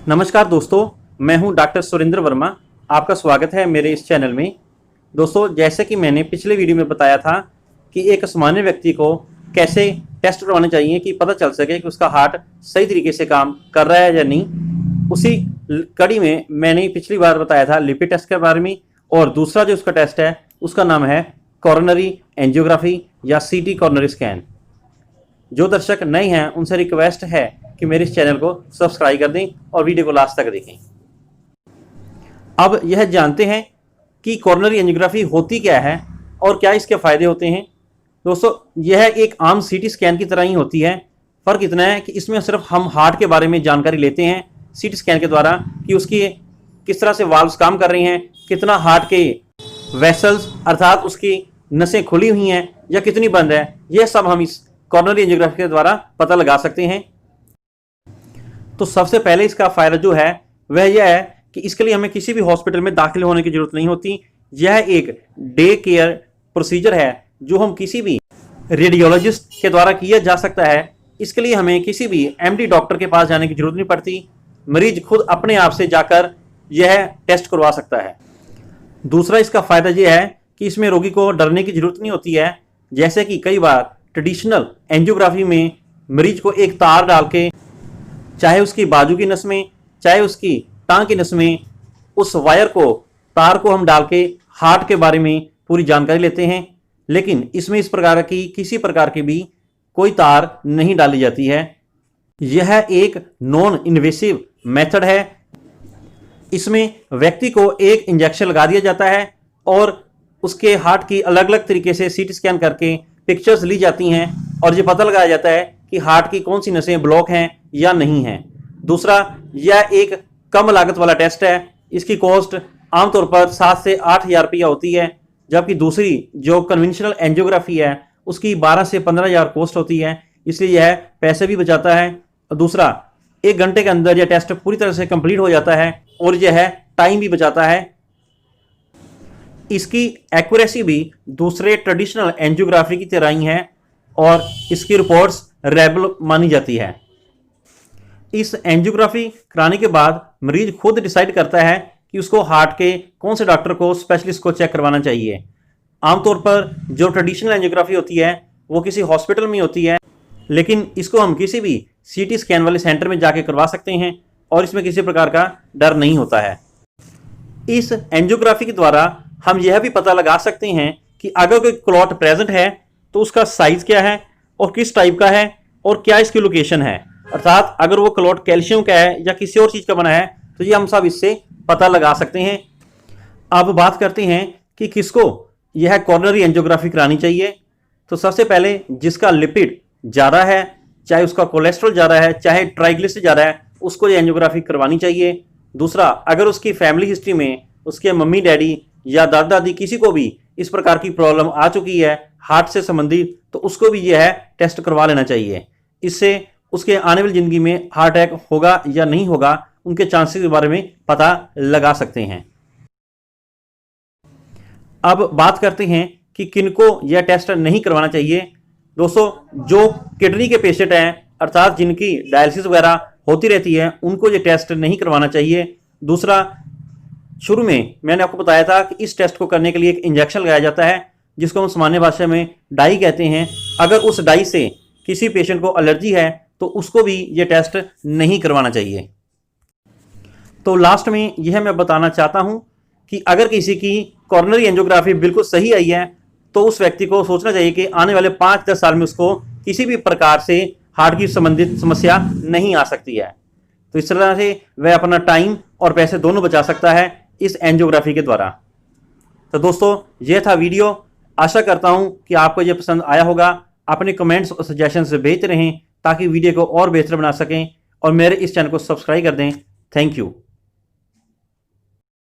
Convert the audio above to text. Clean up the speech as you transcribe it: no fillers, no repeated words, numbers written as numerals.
नमस्कार दोस्तों, मैं हूं डॉक्टर सुरेंद्र वर्मा। आपका स्वागत है मेरे इस चैनल में। दोस्तों, जैसे कि मैंने पिछले वीडियो में बताया था कि एक सामान्य व्यक्ति को कैसे टेस्ट करवाने चाहिए कि पता चल सके कि उसका हार्ट सही तरीके से काम कर रहा है या नहीं, उसी कड़ी में मैंने पिछली बार बताया था लिपिड टेस्ट के बारे में। और दूसरा जो उसका टेस्ट है उसका नाम है कोरोनरी एंजियोग्राफी या सीटी कोरोनरी स्कैन। जो दर्शक नए हैं उनसे रिक्वेस्ट है कि मेरे इस चैनल को सब्सक्राइब कर दें और वीडियो को लास्ट तक देखें। अब यह जानते हैं कि कोरोनरी एंजियोग्राफी होती क्या है और क्या इसके फायदे होते हैं। दोस्तों, यह एक आम सीटी स्कैन की तरह ही होती है। फर्क इतना है कि इसमें सिर्फ हम हार्ट के बारे में जानकारी लेते हैं सीटी स्कैन के द्वारा कि उसकी किस तरह से वाल्व्स काम कर रही हैं, कितना हार्ट के वेसल्स अर्थात उसकी नसें खुली हुई हैं या कितनी बंद है। यह सब हम इस कोरोनरी एंजियोग्राफी के द्वारा पता लगा सकते हैं। तो सबसे पहले इसका फायदा जो है वह यह है कि इसके लिए हमें किसी भी हॉस्पिटल में दाखिल होने की जरूरत नहीं होती। यह एक डे केयर प्रोसीजर है जो हम किसी भी रेडियोलॉजिस्ट के द्वारा किया जा सकता है। इसके लिए हमें किसी भी एमडी डॉक्टर के पास जाने की जरूरत नहीं पड़ती। मरीज खुद अपने आप से जाकर यह टेस्ट करवा सकता है। दूसरा इसका फायदा यह है कि इसमें रोगी को डरने की जरूरत नहीं होती है। जैसे कि कई बार ट्रेडिशनल एंजियोग्राफी में मरीज को एक तार डाल के, चाहे उसकी बाजू की नस में चाहे उसकी टांग की नस में, उस वायर को तार को हम डाल के हार्ट के बारे में पूरी जानकारी लेते हैं। लेकिन इसमें इस प्रकार की किसी प्रकार की भी कोई तार नहीं डाली जाती है। यह एक नॉन इन्वेसिव मेथड है। इसमें व्यक्ति को एक इंजेक्शन लगा दिया जाता है और उसके हार्ट की अलग अलग तरीके से सीटी स्कैन करके पिक्चर्स ली जाती हैं और ये पता लगाया जाता है कि हार्ट की कौन सी नसें ब्लॉक हैं या नहीं हैं। दूसरा, यह एक कम लागत वाला टेस्ट है। इसकी कॉस्ट आमतौर पर 7 से 8 हज़ार रुपया होती है, जबकि दूसरी जो कन्वेंशनल एंजियोग्राफी है उसकी 12 से 15 हज़ार कॉस्ट होती है। इसलिए यह पैसे भी बचाता है। और दूसरा, 1 घंटे के अंदर यह टेस्ट पूरी तरह से कंप्लीट हो जाता है और यह टाइम भी बचाता है। इसकी एक्यूरेसी भी दूसरे ट्रेडिशनल एंजियोग्राफी की तरह ही है और इसकी रिपोर्ट्स रेबल मानी जाती है। इस एंजियोग्राफी कराने के बाद मरीज खुद डिसाइड करता है कि उसको हार्ट के कौन से डॉक्टर को, स्पेशलिस्ट को चेक करवाना चाहिए। आमतौर पर जो ट्रेडिशनल एंजियोग्राफी होती है वो किसी हॉस्पिटल में होती है, लेकिन इसको हम किसी भी सीटी स्कैन वाले सेंटर में जाके करवा सकते हैं और इसमें किसी प्रकार का डर नहीं होता है। इस एंजियोग्राफी के द्वारा हम यह भी पता लगा सकते हैं कि अगर कोई क्लॉट प्रेजेंट है तो उसका साइज क्या है और किस टाइप का है और क्या इसकी लोकेशन है। अर्थात अगर वो क्लॉट कैल्शियम का है या किसी और चीज का बना है तो ये हम सब इससे पता लगा सकते हैं। अब बात करते हैं कि किसको यह कोरोनरी एंजियोग्राफी करानी चाहिए। तो सबसे पहले जिसका लिपिड ज़्यादा है, चाहे उसका कोलेस्ट्रॉल ज़्यादा है, चाहे ट्राइग्लिसराइड ज़्यादा है, उसको ये एंजियोग्राफी करवानी चाहिए। दूसरा, अगर उसकी फैमिली हिस्ट्री में उसके मम्मी डैडी या दादा दादी किसी को भी इस प्रकार की प्रॉब्लम आ चुकी है हार्ट से संबंधित, तो उसको भी यह टेस्ट करवा लेना चाहिए। इससे उसके आने वाली जिंदगी में हार्ट अटैक होगा या नहीं होगा, उनके चांसेस के बारे में पता लगा सकते हैं। अब बात करते हैं कि किनको यह टेस्ट नहीं करवाना चाहिए। दोस्तों, जो किडनी के पेशेंट हैं अर्थात जिनकी डायलिसिस वगैरह होती रहती है, उनको ये टेस्ट नहीं करवाना चाहिए। दूसरा, शुरू में मैंने आपको बताया था कि इस टेस्ट को करने के लिए एक इंजेक्शन लगाया जाता है जिसको हम सामान्य भाषा में डाई कहते हैं। अगर उस डाई से किसी पेशेंट को एलर्जी है तो उसको भी ये टेस्ट नहीं करवाना चाहिए। तो लास्ट में यह मैं बताना चाहता हूं कि अगर किसी की कोरोनरी एंजियोग्राफी बिल्कुल सही आई है तो उस व्यक्ति को सोचना चाहिए कि आने वाले 5-10 साल में उसको किसी भी प्रकार से हार्ट की संबंधित समस्या नहीं आ सकती है। तो इस तरह से वह अपना टाइम और पैसे दोनों बचा सकता है इस एंजियोग्राफी के द्वारा। तो दोस्तों, यह था वीडियो। आशा करता हूं कि आपको यह पसंद आया होगा। अपने कमेंट्स और सजेशंस भेजते रहें ताकि वीडियो को और बेहतर बना सकें और मेरे इस चैनल को सब्सक्राइब कर दें। Thank you.